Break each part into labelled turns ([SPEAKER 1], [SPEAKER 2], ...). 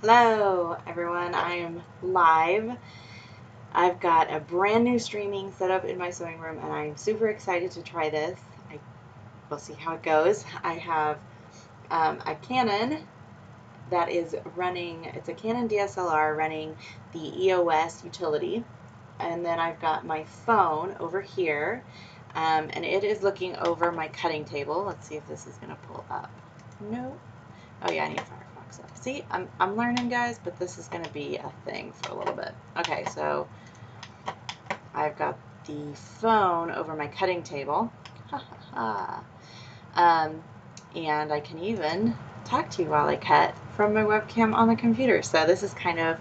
[SPEAKER 1] Hello everyone, I am live. I've got a brand new streaming set up in my sewing room and I'm super excited to try this. We'll see how it goes. I have a Canon that is running, it's a Canon DSLR running the EOS utility, and then I've got my phone over here, and it is looking over my cutting table. Let's see if this is going to pull up. Nope. Oh yeah, I need Firefox up. See, I'm learning, guys, but this is going to be a thing for a little bit. Okay, so I've got the phone over my cutting table. Ha ha ha. And I can even talk to you while I cut from my webcam on the computer. So this is kind of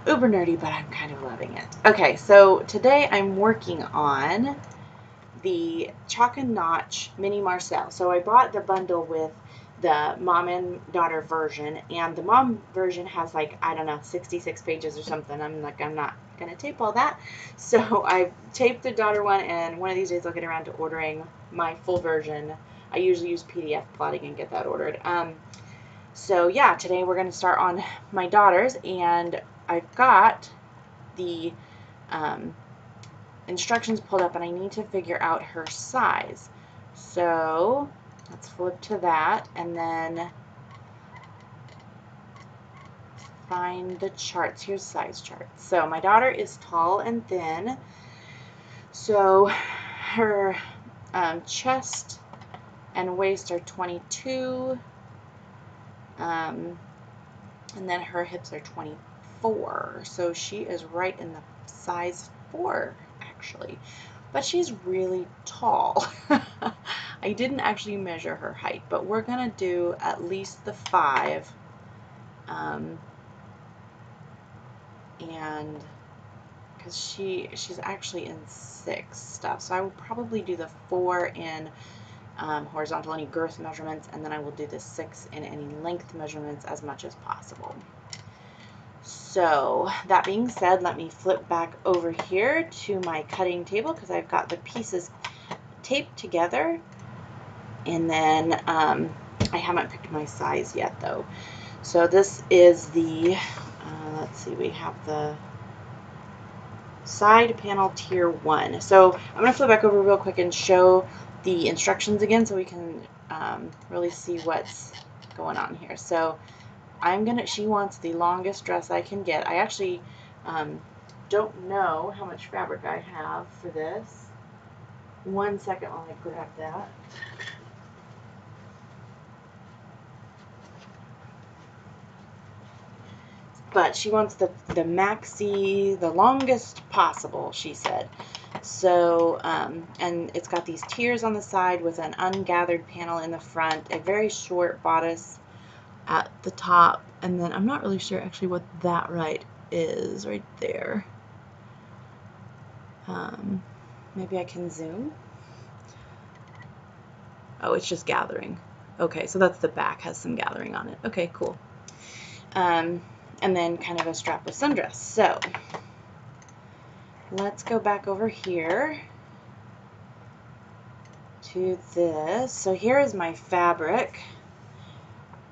[SPEAKER 1] uber nerdy, but I'm kind of loving it. Okay, so today I'm working on the Chalk and Notch Mini Marcel. So I bought the bundle with the mom and daughter version, and the mom version has like, I don't know, 66 pages or something. I'm not gonna tape all that, so I taped the daughter one, and one of these days I'll get around to ordering my full version. I usually use PDF plotting and get that ordered. So yeah, today we're gonna start on my daughter's, and I've got the instructions pulled up and I need to figure out her size. So let's flip to that and then find the charts. Here's size charts. So my daughter is tall and thin. So her chest and waist are 22. And then her hips are 24. So she is right in the size 4 actually. But she's really tall. I didn't actually measure her height, but we're gonna do at least the 5. And because she's actually in 6 stuff, so I will probably do the 4 in horizontal, any girth measurements, and then I will do the 6 in any length measurements as much as possible. So that being said, let me flip back over here to my cutting table because I've got the pieces taped together, and then I haven't picked my size yet though. So this is the let's see, we have the side panel tier 1. So I'm going to flip back over real quick and show the instructions again so we can really see what's going on here. So she wants the longest dress I can get. I actually don't know how much fabric I have for this. 1 second while I grab that. But she wants the maxi, the longest possible, she said. So, and it's got these tiers on the side with an ungathered panel in the front, a very short bodice at the top, and then I'm not really sure actually what that is right there. Maybe I can zoom. Oh, it's just gathering. Okay, so that's the back, has some gathering on it. Okay, cool. And then kind of a strapless sundress. So let's go back over here to this. So here is my fabric.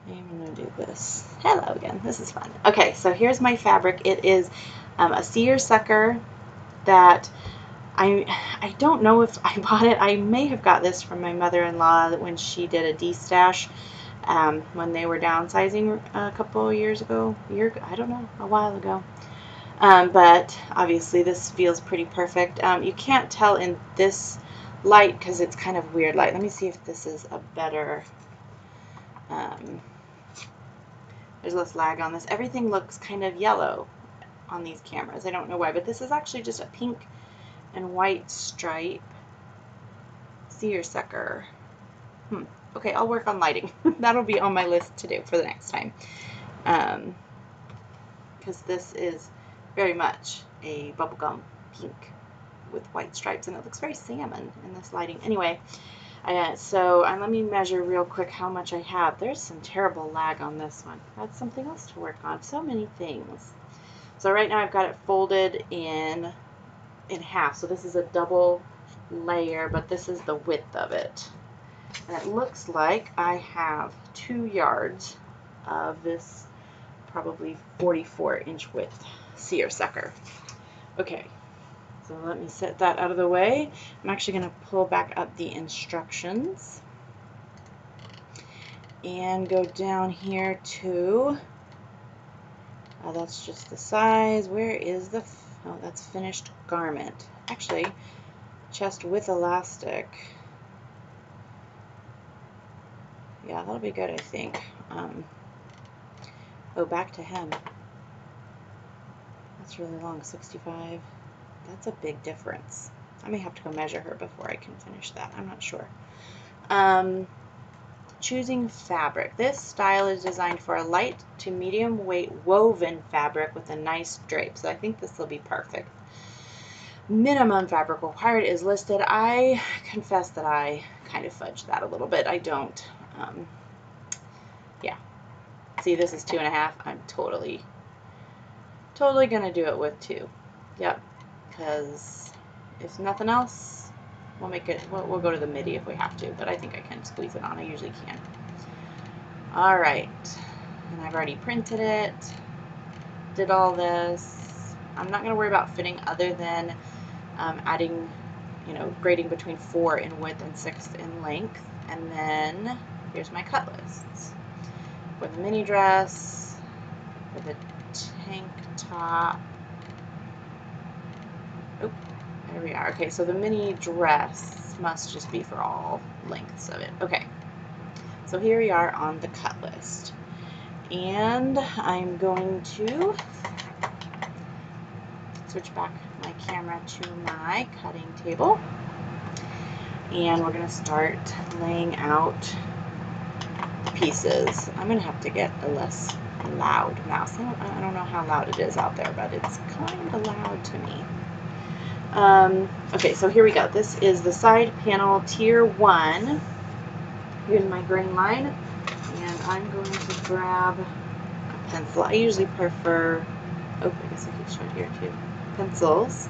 [SPEAKER 1] I'm going to do this. Hello again. This is fun. Okay, so here's my fabric. It is a seersucker that I don't know if I bought it. I may have got this from my mother-in-law when she did a de-stash when they were downsizing a couple of years ago. I don't know, a while ago. But obviously this feels pretty perfect. You can't tell in this light because it's kind of weird light. Let me see if this is a better... there's less lag on this. Everything looks kind of yellow on these cameras. I don't know why, but this is actually just a pink and white stripe seersucker. Okay, I'll work on lighting. That'll be on my list to do for the next time. Because this is very much a bubblegum pink with white stripes, and it looks very salmon in this lighting. Anyway, so let me measure real quick how much I have. There's some terrible lag on this one. That's something else to work on. So many things. So right now I've got it folded in half. So this is a double layer, but this is the width of it. And it looks like I have 2 yards of this probably 44-inch width seersucker. Okay, so let me set that out of the way. I'm actually going to pull back up the instructions and go down here to, that's just the size. Where is the, oh, that's finished garment. Actually, chest with elastic. Yeah, that'll be good, I think. Oh, back to hem. That's really long, 65. That's a big difference. I may have to go measure her before I can finish that. I'm not sure. Choosing fabric. This style is designed for a light to medium weight woven fabric with a nice drape. So I think this will be perfect. Minimum fabric required is listed. I confess that I kind of fudged that a little bit. I don't. Yeah. See, this is 2.5. I'm totally gonna do it with 2. Yep. Because if nothing else, we'll make it. We'll go to the midi if we have to. But I think I can squeeze it on. I usually can. All right. And I've already printed it. Did all this. I'm not gonna worry about fitting other than adding, you know, grading between 4 in width and 6 in length. And then here's my cut lists. For the mini dress, for the tank top. Oh, there we are. Okay, so the mini dress must just be for all lengths of it. Okay, so here we are on the cut list. And I'm going to switch back my camera to my cutting table. And we're going to start laying out the pieces. I'm going to have to get a less loud mouse. I don't know how loud it is out there, but it's kind of loud to me. Okay, so here we go. This is the side panel tier 1. Here's my grain line, and I'm going to grab a pencil. I usually prefer, oh, I guess I could show it here too, pencils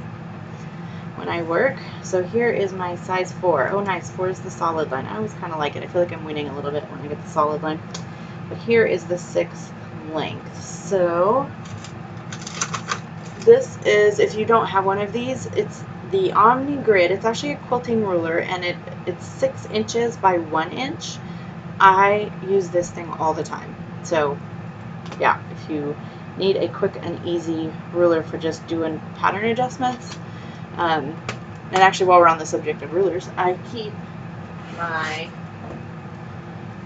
[SPEAKER 1] when I work. So here is my size 4. Oh, nice. 4 is the solid line. I always kind of like it. I feel like I'm winning a little bit when I get the solid line. But here is the 6th length. So this is, if you don't have one of these, it's the Omni Grid. It's actually a quilting ruler, and it's 6 inches by 1 inch. I use this thing all the time. So yeah, if you need a quick and easy ruler for just doing pattern adjustments. And actually, while we're on the subject of rulers, I keep my,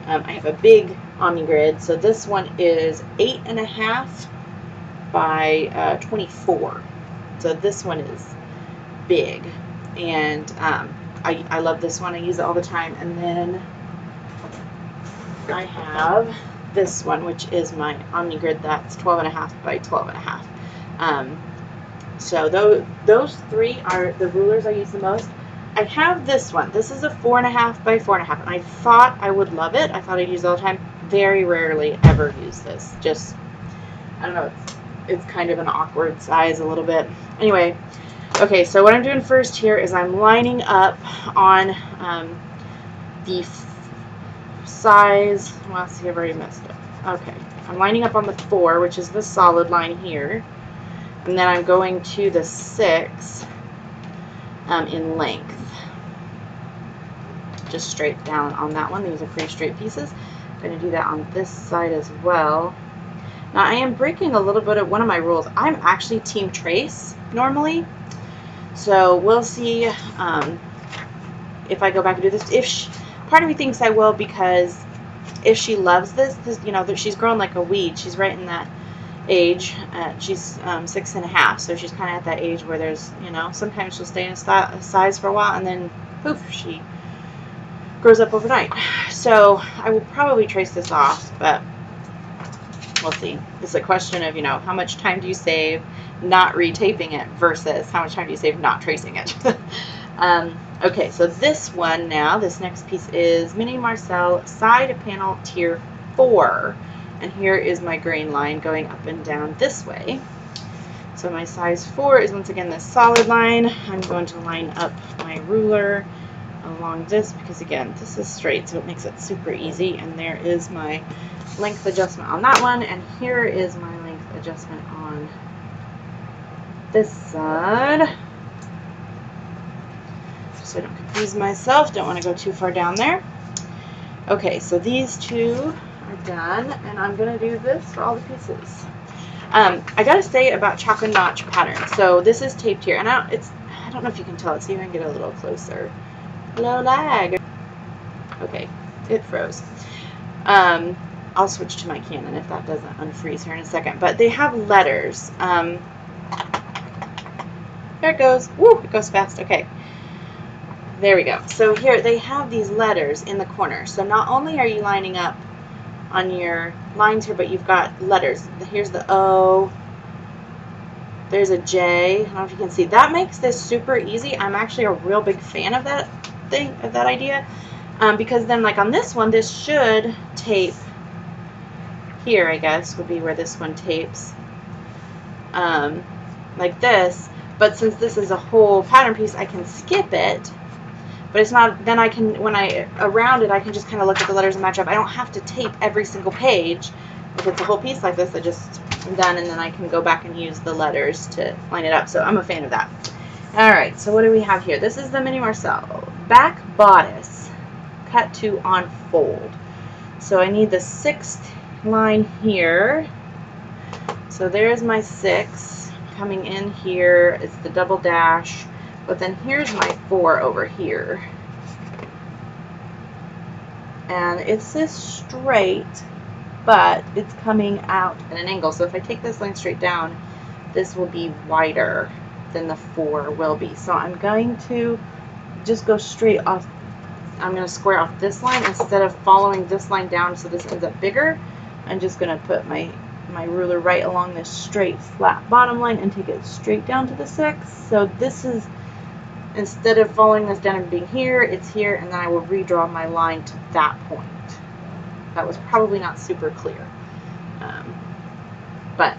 [SPEAKER 1] I have a big Omni Grid. So this one is 8.5 by 24. So this one is big, and I love this one. I use it all the time. And then I have this one, which is my Omni Grid. That's 12.5 by 12.5. So those 3 are the rulers I use the most. I have this one. This is a 4.5 by 4.5, and I thought I would love it. I thought I'd use it all the time. Very rarely ever use this. Just, I don't know, it's kind of an awkward size a little bit. Anyway, okay, so what I'm doing first here is I'm lining up on the size, well, let's see, I've already messed up. Okay, I'm lining up on the 4, which is the solid line here. And then I'm going to the 6 in length. Just straight down on that one. These are pretty straight pieces. I'm going to do that on this side as well. Now I am breaking a little bit of one of my rules. I'm actually team trace normally. So we'll see if I go back and do this. Part of me thinks I will, because if she loves this, you know, she's grown like a weed. She's right in that age. She's 6.5, so she's kind of at that age where there's, you know, sometimes she'll stay in a size for a while, and then poof, she grows up overnight. So I will probably trace this off, but we'll see. It's a question of, you know, how much time do you save not retaping it versus how much time do you save not tracing it. Okay, so this one now, this next piece is Mini Marcel side panel tier 4. And here is my grain line going up and down this way. So my size 4 is once again this solid line. I'm going to line up my ruler along this, because again, this is straight, so it makes it super easy. And there is my length adjustment on that one, and here is my length adjustment on this side. So I don't confuse myself, don't want to go too far down there. Okay, so these two are done, and I'm going to do this for all the pieces. I gotta say about chocolate notch pattern. So this is taped here, and I don't know if you can tell. Let's see if I can get a little closer. Hello, lag. Okay, it froze. I'll switch to my Canon if that doesn't unfreeze here in a second. But they have letters. There it goes. Woo! It goes fast. Okay. There we go. So here they have these letters in the corner. So not only are you lining up on your lines here, but you've got letters. Here's the O. There's a J. I don't know if you can see. That makes this super easy. I'm actually a real big fan of that idea, because then, like on this one, this should tape here. I guess would be where this one tapes, like this. But since this is a whole pattern piece, I can skip it. But it's not, then I can, when I around it, I can just kind of look at the letters and match up. I don't have to tape every single page. If it's a whole piece like this, I just am done, and then I can go back and use the letters to line it up. So I'm a fan of that. All right, so what do we have here? This is the mini Marcel. Back bodice, cut to on fold. So I need the 6th line here. So there's my 6 coming in here. It's the double dash. But then here's my 4 over here. And it's this straight, but it's coming out at an angle. So if I take this line straight down, this will be wider than the 4 will be. So I'm going to just go straight off. I'm going to square off this line instead of following this line down so this ends up bigger. I'm just going to put my ruler right along this straight flat bottom line and take it straight down to the 6. So this is, instead of following this down and being here, it's here, and then I will redraw my line to that point. That was probably not super clear, but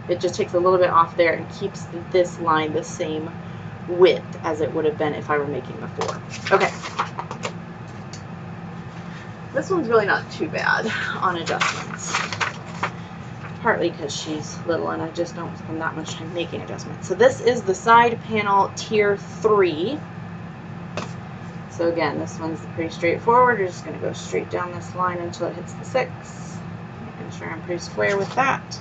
[SPEAKER 1] it just takes a little bit off there and keeps this line the same width as it would have been if I were making the 4. Okay. This one's really not too bad on adjustments. Partly because she's little and I just don't spend that much time making adjustments. So this is the side panel tier 3. So again, this one's pretty straightforward. We're just going to go straight down this line until it hits the 6. Making sure I'm pretty square with that.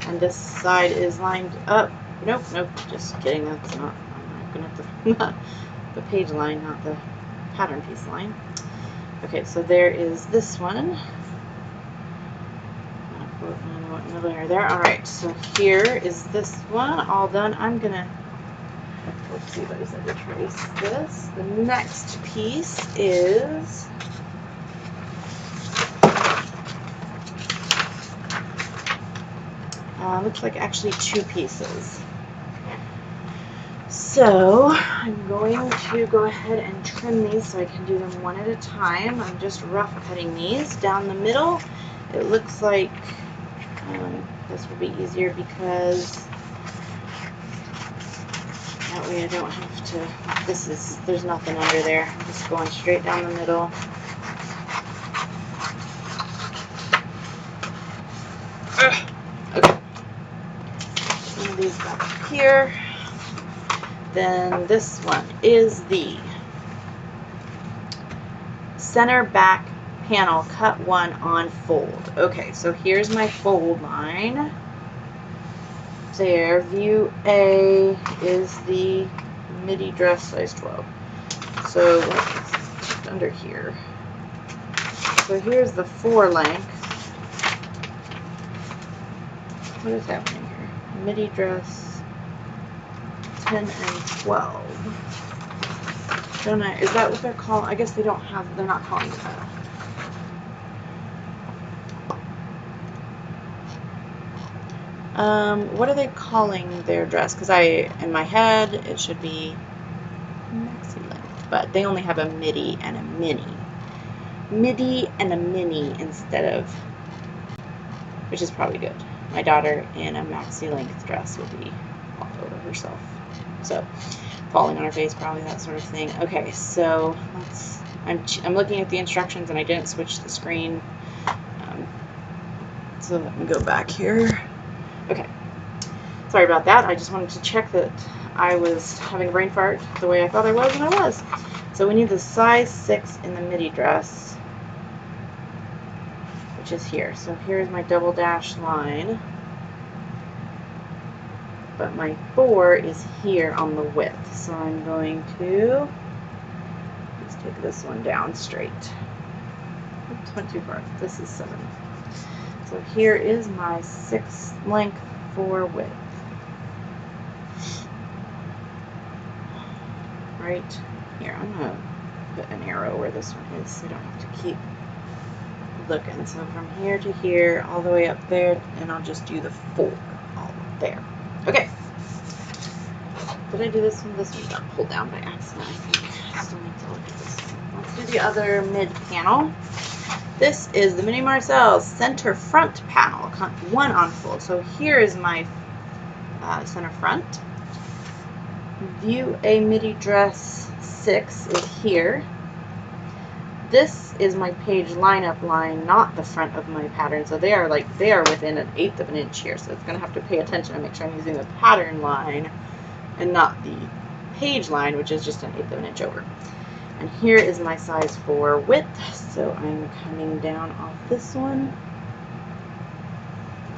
[SPEAKER 1] And this side is lined up. Nope, just kidding. That's not, I'm going to have the page line, not the pattern piece line. Okay, so there is this one. There. All right, so here is this one all done. I'm gonna, let's see what I said to trace this. The next piece is looks like actually 2 pieces. So I'm going to go ahead and trim these so I can do them one at a time. I'm just rough cutting these down the middle. It looks like this will be easier because that way I don't have to, there's nothing under there. I'm just going straight down the middle. Okay. One of these back here. Then this one is the center back panel, cut 1 on fold. Okay, so here's my fold line. There, view A is the midi dress size 12. So it's just under here. So here's the 4 length. What is happening here? Midi dress 10 and 12. Don't I? Is that what they're calling? I guess they don't have. They're not calling it that. What are they calling their dress? Because in my head, it should be maxi length, but they only have a midi and a mini. Midi and a mini instead of, which is probably good. My daughter in a maxi length dress would be all over herself. So, falling on her face, probably that sort of thing. Okay, so let's I'm looking at the instructions and I didn't switch the screen. So let me go back here. Okay. Sorry about that. I just wanted to check that I was having a brain fart the way I thought I was, and I was. So we need the size 6 in the midi dress, which is here. So here's my double dash line. But my 4 is here on the width. So I'm going to just take this one down straight. Oops, went too far. This is 7. So here is my 6 length 4 width. Right here. I'm going to put an arrow where this one is so I don't have to keep looking. So from here to here, all the way up there, and I'll just do the 4 all up there. Okay. Did I do this one? This one got pulled down by accident, I think. I still need to look at this one. Let's do the other mid panel. This is the Mini Marcel center front panel, 1 on full. So here is my center front. View a midi dress 6 is here. This is my page lineup line, not the front of my pattern. So they are within 1/8 of an inch here. So it's going to have to pay attention and make sure I'm using the pattern line and not the page line, which is just 1/8 of an inch over. And here is my size 4 width. So I'm coming down off this one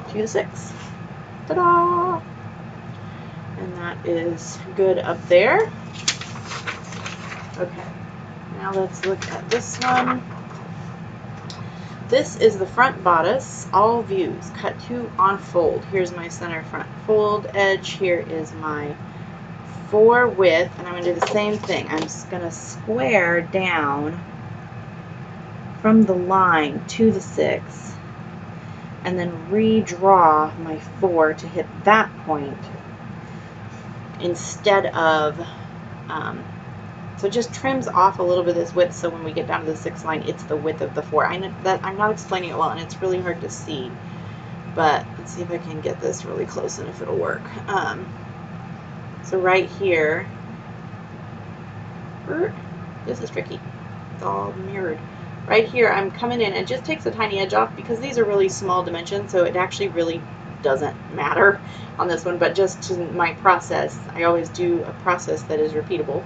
[SPEAKER 1] to the 6. Ta-da! And that is good up there. Okay, now let's look at this one. This is the front bodice, all views, cut 2 on fold. Here's my center front fold edge. Here is my 4 width, and I'm going to do the same thing. I'm just going to square down from the line to the 6 and then redraw my 4 to hit that point instead of so it just trims off a little bit of this width, so when we get down to the 6th line, it's the width of the 4. I know that I'm not explaining it well, and it's really hard to see, but let's see if I can get this really close and if it'll work. So right here, this is tricky. It's all mirrored. Right here, I'm coming in, and it just takes a tiny edge off because these are really small dimensions, so it actually really doesn't matter on this one, but just to my process, I always do a process that is repeatable,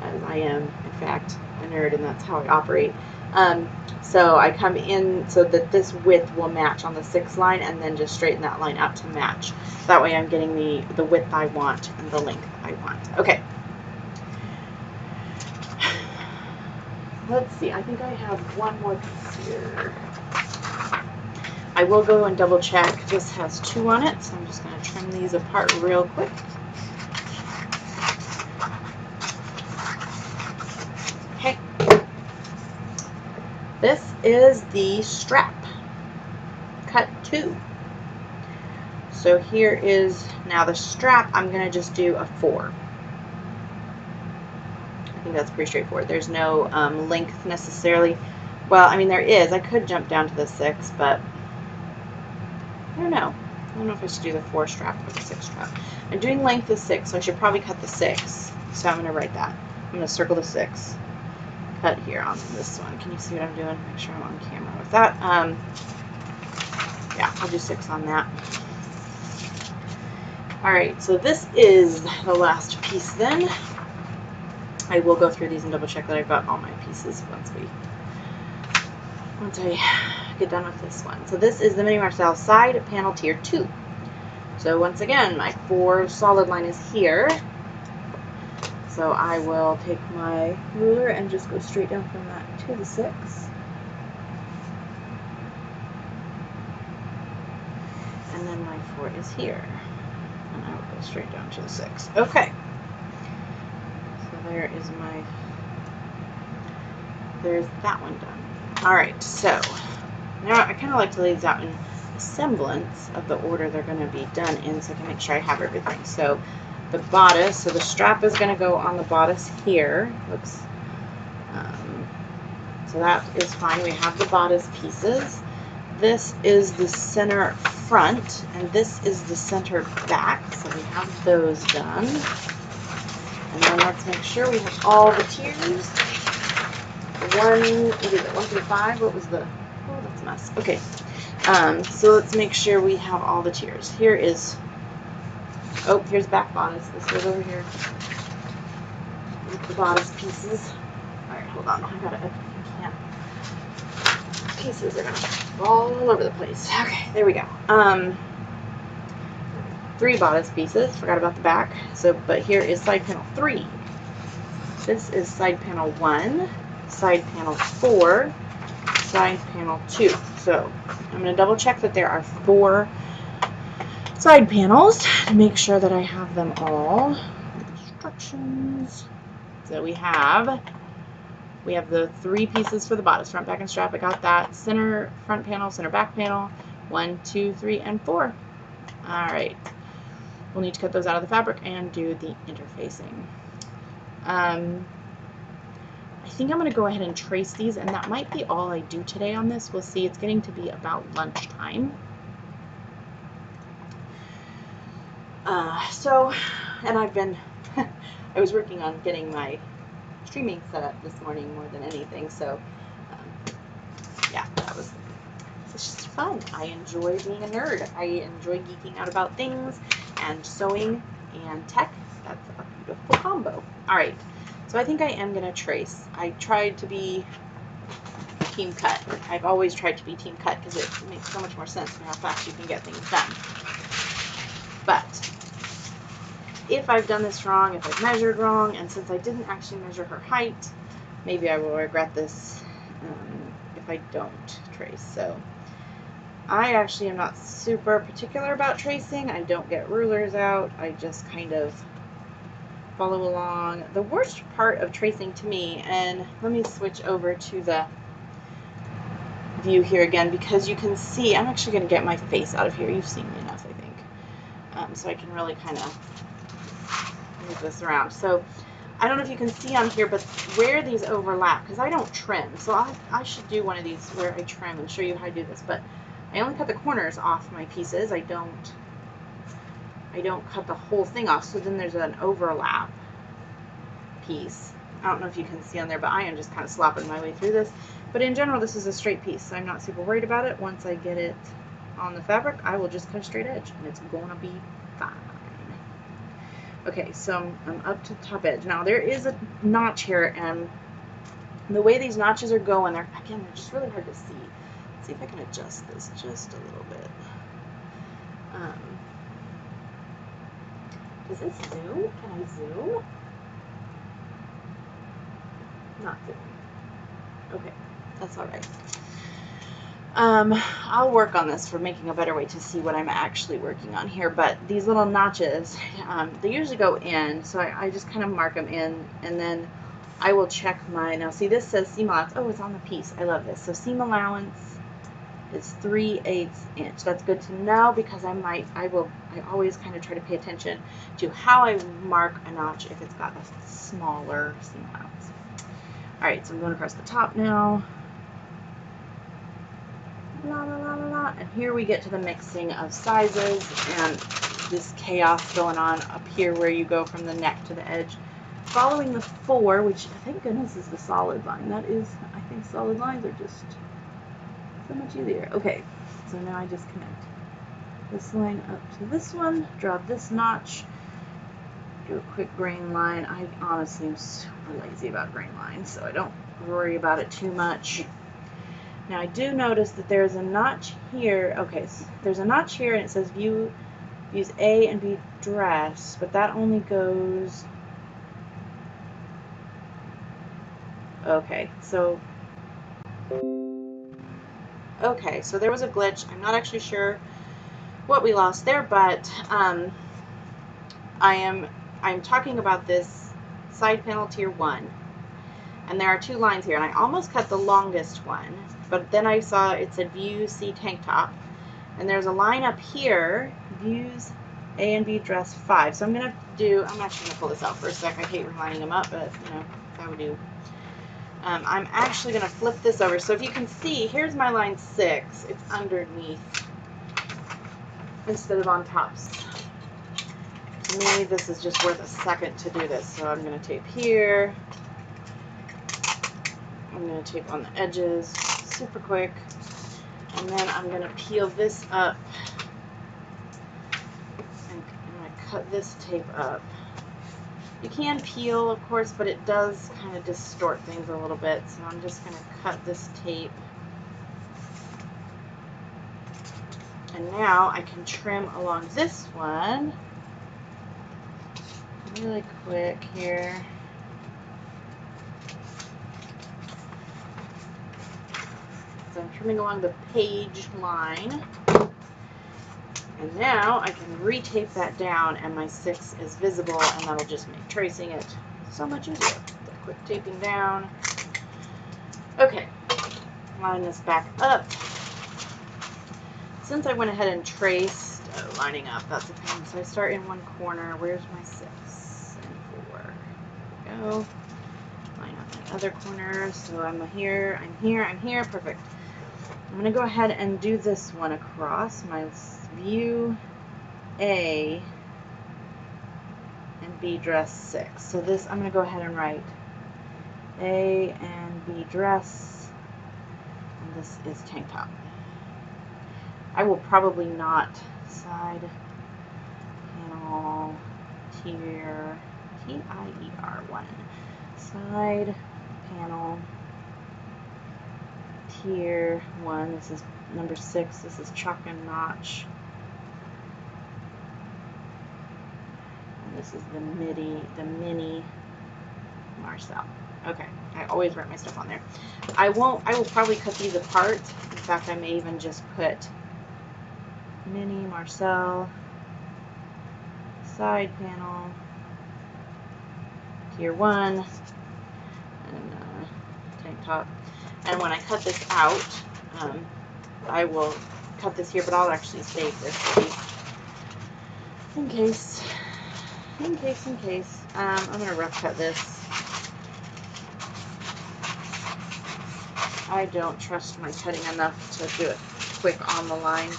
[SPEAKER 1] as I am, in fact, a nerd, and that's how I operate. So I come in so that this width will match on the 6th line, and then just straighten that line out to match. That way I'm getting the width I want and the length I want. Okay. Let's see, I think I have one more piece here. I will go and double check. This has 2 on it, so I'm just going to trim these apart real quick. Okay. This is the strap, cut 2. So here is now the strap. I'm going to just do a 4. I think that's pretty straightforward. There's no length necessarily. Well, I mean, there is. I could jump down to the 6, but I don't know. I don't know if I should do the 4 strap or the 6 strap. I'm doing length of 6, so I should probably cut the 6. So I'm going to write that. I'm going to circle the 6. Cut here on this one. Can you see what I'm doing? Make sure I'm on camera with that. Yeah, I'll do 6 on that. Alright, so this is the last piece then. I will go through these and double check that I've got all my pieces once I get done with this one. So this is the Mini Marcel side panel tier 2. So once again, my 4 solid line is here. So I will take my ruler and just go straight down from that to the 6. And then my 4 is here. And I will go straight down to the 6. Okay. So there's that one done. Alright, so now I kind of like to lay these out in a semblance of the order they're going to be done in so I can make sure I have everything. So the bodice, so the strap is going to go on the bodice here. Looks, so that is fine. We have the bodice pieces. This is the center front, and this is the center back. So we have those done. And then let's make sure we have all the tiers. 1 through 5? What was the, oh, that's a mess. Okay, so let's make sure we have all the tiers. Here is, oh, here's back bodice. This goes over here with the bodice pieces. All right, hold on. I gotta, I can't. Pieces are gonna fall all over the place. Okay, there we go. 3 bodice pieces. Forgot about the back. So, but here is side panel 3. This is side panel 1, side panel 4, side panel 2. So I'm going to double check that there are 4 side panels to make sure that I have them all. Instructions. So we have the 3 pieces for the bodice, front, back, and strap. I got that. Center front panel, center back panel. 1, 2, 3, and 4. All right. We'll need to cut those out of the fabric and do the interfacing. I think I'm going to go ahead and trace these, and that might be all I do today on this. We'll see. It's getting to be about lunchtime. And I've been, I was working on getting my streaming set up this morning more than anything. So, yeah, it's just fun. I enjoy being a nerd. I enjoy geeking out about things, and sewing and tech. That's a beautiful combo. All right. So I think I am going to trace. I tried to be team cut. I've always tried to be team cut because it makes so much more sense for how fast you can get things done. But if I've done this wrong, if I've measured wrong, and since I didn't actually measure her height, maybe I will regret this if I don't trace. So I actually am not super particular about tracing. I don't get rulers out. I just kind of follow along. The worst part of tracing to me, and let me switch over to the view here again because you can see, I'm actually going to get my face out of here. You've seen me enough, I think. So I can really kind of move this around. So I don't know if you can see on here, but where these overlap, because I don't trim, so I should do one of these where I trim and show you how I do this, but I only cut the corners off my pieces. I don't cut the whole thing off, so then there's an overlap piece. I don't know if you can see on there, but I am just kind of slopping my way through this. But in general, this is a straight piece, so I'm not super worried about it. Once I get it on the fabric, I will just cut a straight edge, and it's gonna be fine. Okay, so I'm up to the top edge. Now, there is a notch here, and the way these notches are going, they're just really hard to see. Let's see if I can adjust this just a little bit. Does this zoom? Can I zoom? Not zoom. Okay, that's all right. I'll work on this for making a better way to see what I'm actually working on here, but these little notches, they usually go in, so I just kind of mark them in, and then I will check now see this says seam allowance. Oh, it's on the piece. I love this. So seam allowance is 3/8 inch. That's good to know because I always kind of try to pay attention to how I mark a notch if it's got a smaller seam allowance. All right, so I'm going across the top now. La, la, la, la, la. And here we get to the mixing of sizes and this chaos going on up here where you go from the neck to the edge. Following the 4, which thank goodness is the solid line. That is, I think solid lines are just so much easier. Okay, so now I just connect this line up to this one, draw this notch, do a quick grain line. I honestly am super lazy about grain lines, so I don't worry about it too much. Now I do notice that there's a notch here. Okay, so there's a notch here and it says use A and B dress, but that only goes, okay, so there was a glitch. I'm not actually sure what we lost there, but I'm talking about this side panel tier 1. And there are 2 lines here, and I almost cut the longest one, but then I saw it said view C tank top, and there's a line up here, views A and B dress 5. So I'm actually gonna pull this out for a sec. I hate relining them up, but you know, that would do. I'm actually gonna flip this over. So if you can see, here's my line 6. It's underneath instead of on top. To me, this is just worth a second to do this. So I'm gonna tape here. I'm going to tape on the edges super quick, and then I'm going to peel this up, and I'm going to cut this tape up. You can peel, of course, but it does kind of distort things a little bit, so I'm just going to cut this tape. And now I can trim along this one really quick here. So I'm trimming along the page line. And now I can retape that down, and my 6 is visible, and that'll just make tracing it so much easier. So quick taping down. Okay, line this back up. Since I went ahead and traced, lining up, that's a pain. So I start in one corner. Where's my 6 and 4? There we go. Line up my other corner. So I'm here, I'm here, I'm here. Perfect. I'm going to go ahead and do this one across my view A and B dress 6. So this, I'm going to go ahead and write A and B dress, and this is tank top. I will probably not side panel tier, T-I-E-R 1, side panel tier 1. This is number 6. This is chalk and notch. And this is the mini Marcel. Okay, I always write my stuff on there. I will probably cut these apart. In fact, I may even just put mini Marcel side panel tier 1 and tank top. And when I cut this out, I will cut this here, but I'll actually save this in case. I'm going to rough cut this. I don't trust my cutting enough to do it quick on the line.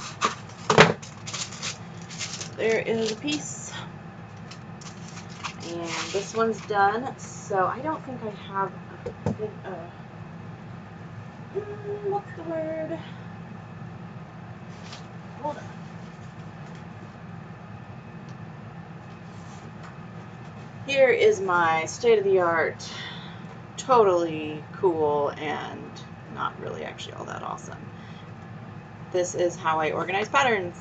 [SPEAKER 1] There is a piece. And this one's done. So I don't think I have a big, what's the word? Hold on. Here is my state-of-the-art, totally cool and not really actually all that awesome. This is how I organize patterns.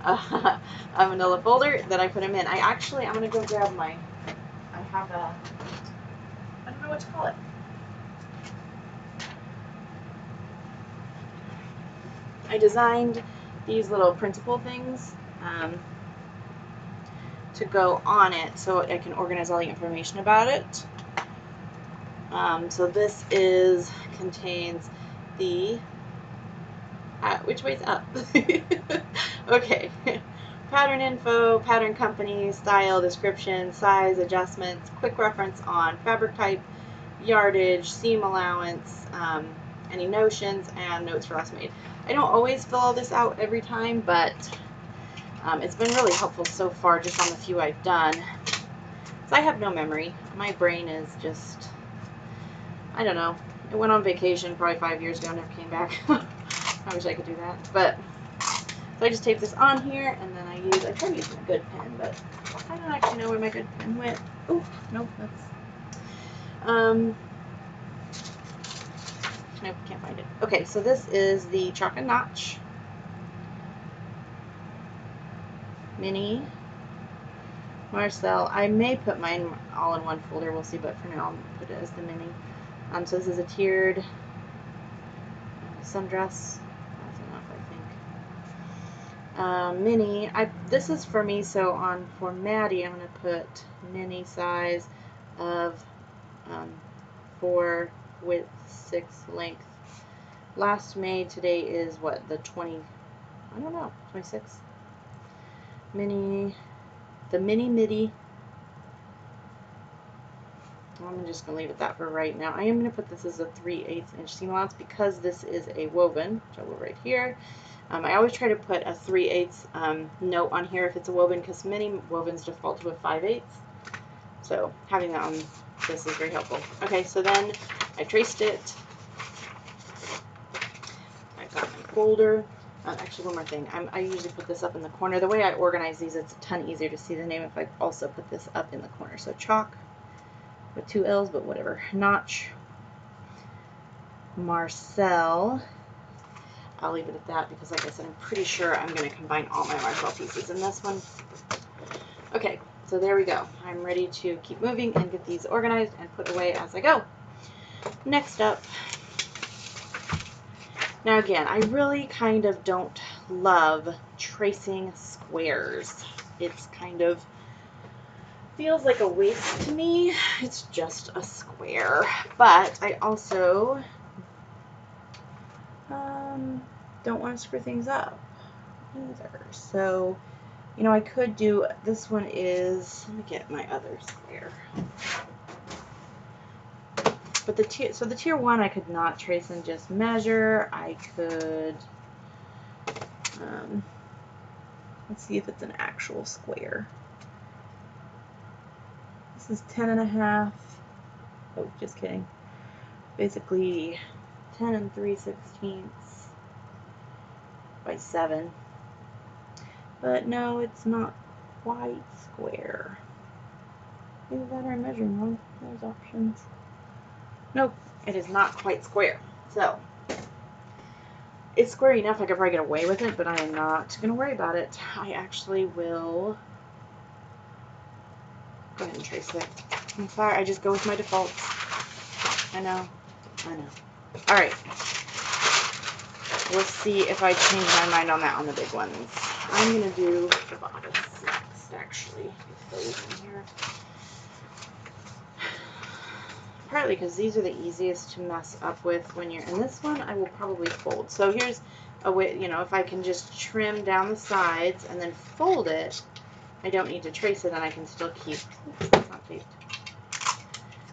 [SPEAKER 1] A manila folder that I put them in. I'm going to go grab my, I have a, I don't know what to call it. I designed these little printable things to go on it so I can organize all the information about it. So this contains the, which way's up? Okay. Pattern info, pattern company, style, description, size, adjustments, quick reference on fabric type, yardage, seam allowance, any notions, and notes for last made. I don't always fill all this out every time, but it's been really helpful so far just on the few I've done. So I have no memory. My brain is just, I don't know. It went on vacation probably 5 years ago and never came back. I wish I could do that. But so I just tape this on here, and then I try to use my good pen, but I don't actually know where my good pen went. Oh, nope, that's, nope, can't find it. Okay, so this is the chalk and notch mini Marcel. I may put mine all in one folder, we'll see, but for now I'll put it as the mini. So this is a tiered sundress. That's enough, I think. Mini, this is for me, so for Maddie, I'm going to put mini size of 4 width, 6 length. Last made today is what, the 20, I don't know, 26? Mini, the mini midi. I'm just going to leave it that for right now. I am going to put this as a 3/8 inch seam allowance because this is a woven, which I will right here. I always try to put a 3/8 note on here if it's a woven, because many wovens default to a 5/8. So having that on this is very helpful. Okay, so then I traced it. I've got my folder. Actually, one more thing. I usually put this up in the corner. The way I organize these, it's a ton easier to see the name if I also put this up in the corner. So chalk with 2 L's, but whatever. Notch, Marcel. I'll leave it at that because, like I said, I'm pretty sure I'm going to combine all my Marcel pieces in this one. Okay, so there we go. I'm ready to keep moving and get these organized and put away as I go. Next up, now again, I really kind of don't love tracing squares. It's kind of feels like a waste to me. It's just a square. But I also don't want to screw things up either. So, you know, I could do, this one is, let me get my other square. But the tier 1 I could not trace and just measure. I could, let's see if it's an actual square. This is 10.5. Oh, just kidding. Basically 10 3/16 by 7. But no, it's not quite square. Either that or I'm measuring wrong. There's options. Nope, it is not quite square. So, it's square enough I could probably get away with it, but I am not going to worry about it. I actually will go ahead and trace it. I'm sorry, I just go with my defaults. I know. Alright. We'll see if I change my mind on that on the big ones. I'm going to do the bodice next, actually. Get those in here. Partly because these are the easiest to mess up with when you're in this one. I will probably fold. So here's a way, you know, if I can just trim down the sides and then fold it, I don't need to trace it and I can still keep, oops, that's not taped.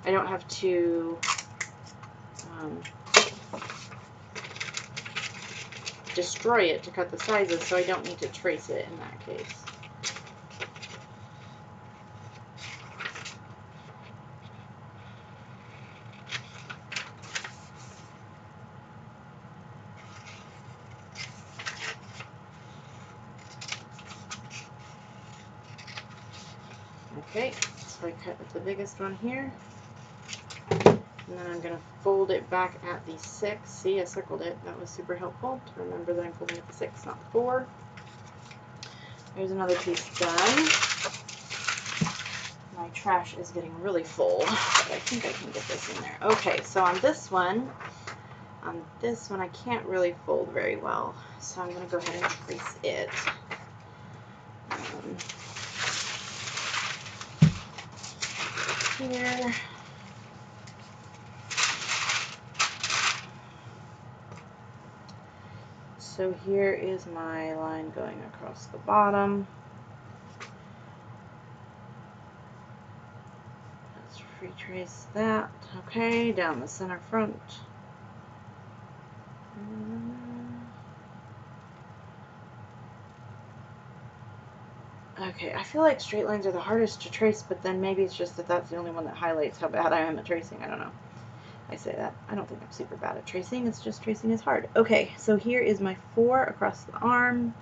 [SPEAKER 1] I don't have to destroy it to cut the sizes, so I don't need to trace it in that case. Okay, so I cut with the biggest one here, and then I'm going to fold it back at the 6. See, I circled it. That was super helpful to remember that I'm folding at the 6, not the 4. There's another piece done. My trash is getting really full, but I think I can get this in there. Okay, so on this one I can't really fold very well, so I'm going to go ahead and trace it. Here. So here is my line going across the bottom. Let's retrace that. Okay, down the center front. Okay, I feel like straight lines are the hardest to trace, but then maybe it's just that that's the only one that highlights how bad I am at tracing. I don't know. I say that. I don't think I'm super bad at tracing. It's just tracing is hard. Okay, so here is my 4 across the arm,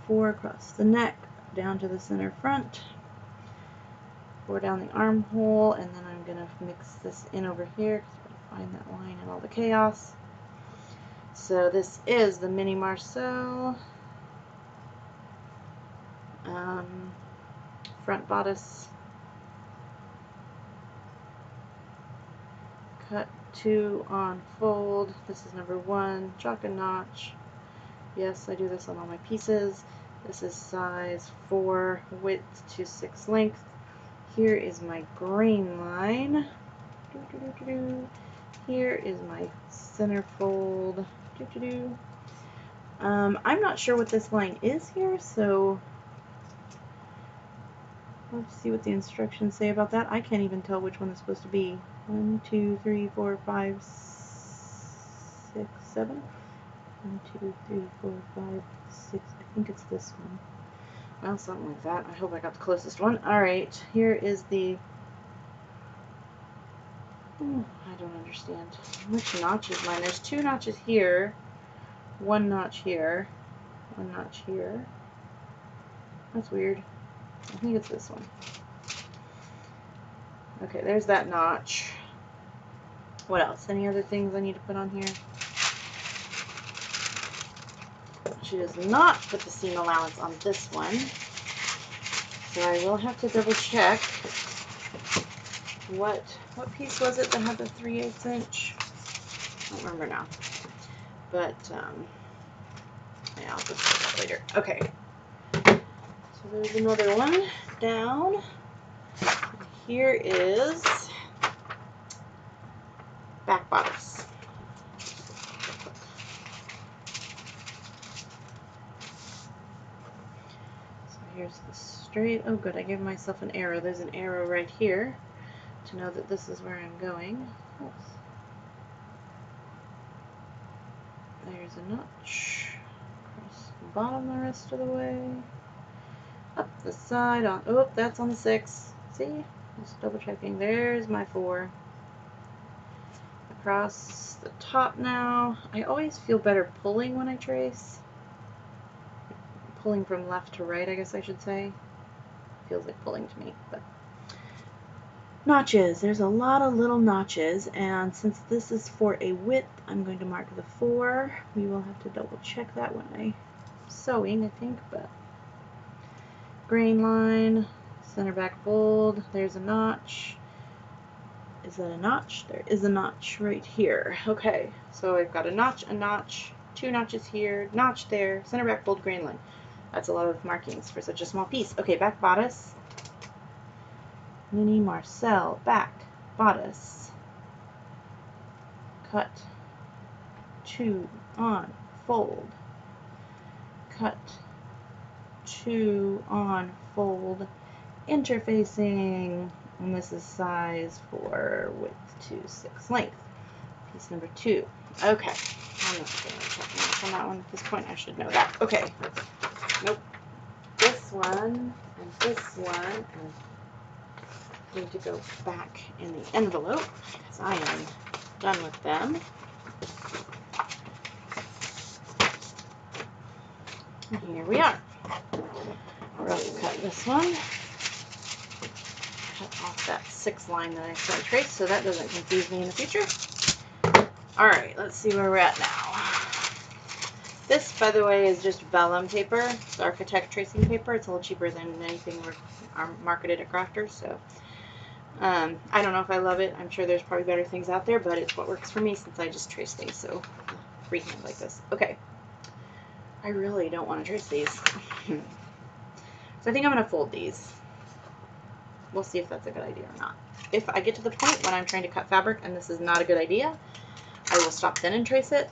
[SPEAKER 1] 4 across the neck, down to the center front, 4 down the armhole, and then I'm going to mix this in over here because I'm going to find that line in all the chaos. So this is the mini Marcel front bodice. Cut 2 on fold. This is number 1, chalk and notch. Yes, I do this on all my pieces. This is size 4, width to 6 length. Here is my grain line. Here is my center fold. I'm not sure what this line is here, so let's see what the instructions say about that. I can't even tell which one it's supposed to be. 1, 2, 3, 4, 5, 6, 7. 1, 2, 3, 4, 5, 6. I think it's this one. Well, something like that. I hope I got the closest one. Alright, here is the Oh, I don't understand. Which notch is mine? There's 2 notches here, 1 notch here, 1 notch here. That's weird. I think it's this one. Okay, there's that notch. What else? Any other things I need to put on here? She does not put the seam allowance on this one. So I will have to double check. What piece was it that had the 3/8 inch? I don't remember now. But, yeah, I'll just look that later. Okay. So there's another one down. Here is back bodice. So here's the straight. Oh, good. I gave myself an arrow. There's an arrow right here to know that this is where I'm going. Oops. There's a notch. Across the bottom the rest of the way. Up the side on. Oh, that's on the 6. See? Just double checking. There's my 4. Across the top now. I always feel better pulling when I trace. Pulling from left to right, I guess I should say. Feels like pulling to me, but. Notches. There's a lot of little notches, and since this is for a width, I'm going to mark the 4. We will have to double check that when I'm sewing, I think, but grain line, center back fold, there's a notch. Is that a notch? There is a notch right here. Okay, so I've got a notch, 2 notches here, notch there, center back fold, grain line. That's a lot of markings for such a small piece. Okay, back bodice. Mini Marcel, back bodice, cut, 2 on, fold, cut, 2 on, fold, interfacing, and this is size for width to 6 length. Piece number 2. Okay, I'm not going to check off on that one at this point. I should know that. Okay, nope. This one and this one, and I'm going to go back in the envelope because I am done with them. And here we are. Rough cut this one. Cut off that 6 line that I said trace so that doesn't confuse me in the future. Alright, let's see where we're at now. This, by the way, is just vellum paper. It's Architect tracing paper. It's a little cheaper than anything marketed at Crafters, so I don't know if I love it. I'm sure there's probably better things out there, but it's what works for me since I just trace things so freehand like this. Okay. I really don't want to trace these. So I think I'm going to fold these. We'll see if that's a good idea or not. If I get to the point when I'm trying to cut fabric and this is not a good idea, I will stop then and trace it.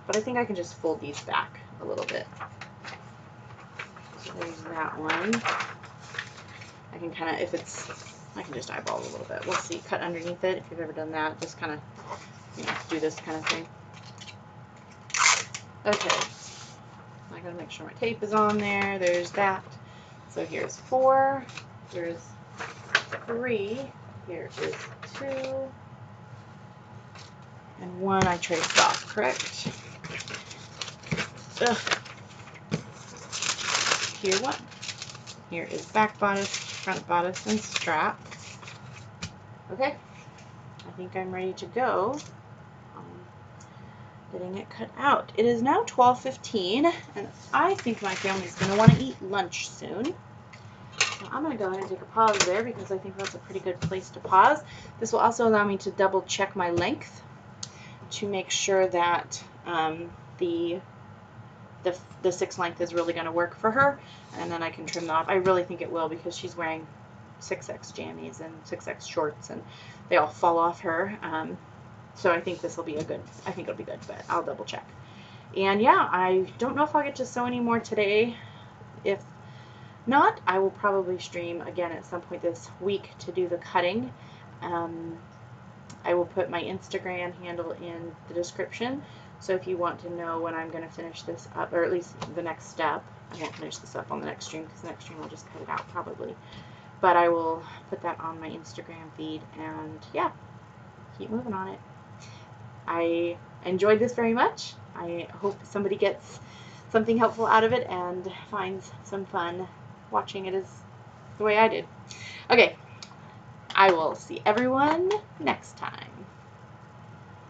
[SPEAKER 1] But I think I can just fold these back a little bit. So there's that one. I can kind of, I can just eyeball a little bit. We'll see. Cut underneath it if you've ever done that. Just kind of, do this kind of thing. Okay. I gotta make sure my tape is on there. There's that. So here's 4. Here's 3. Here is 2. And 1 I traced off, correct? Ugh. Here 1. Here is back bodice, front bodice, and strap. Okay. I think I'm ready to go. Getting it cut out. It is now 12:15, and I think my family's going to want to eat lunch soon. So I'm going to go ahead and take a pause there because I think that's a pretty good place to pause. This will also allow me to double check my length to make sure that the 6 length is really going to work for her, and then I can trim that off. I really think it will because she's wearing 6X jammies and 6X shorts, and they all fall off her. So I think this will be I think it'll be good, but I'll double check. And yeah, I don't know if I'll get to sew any more today. If not, I will probably stream again at some point this week to do the cutting. I will put my Instagram handle in the description. So if you want to know when I'm going to finish this up, or at least the next step, I won't finish this up on the next stream because the next stream I'll just cut it out probably. but I will put that on my Instagram feed, and yeah, keep moving on it. I enjoyed this very much. I hope somebody gets something helpful out of it and finds some fun watching it as the way I did. Okay, I will see everyone next time.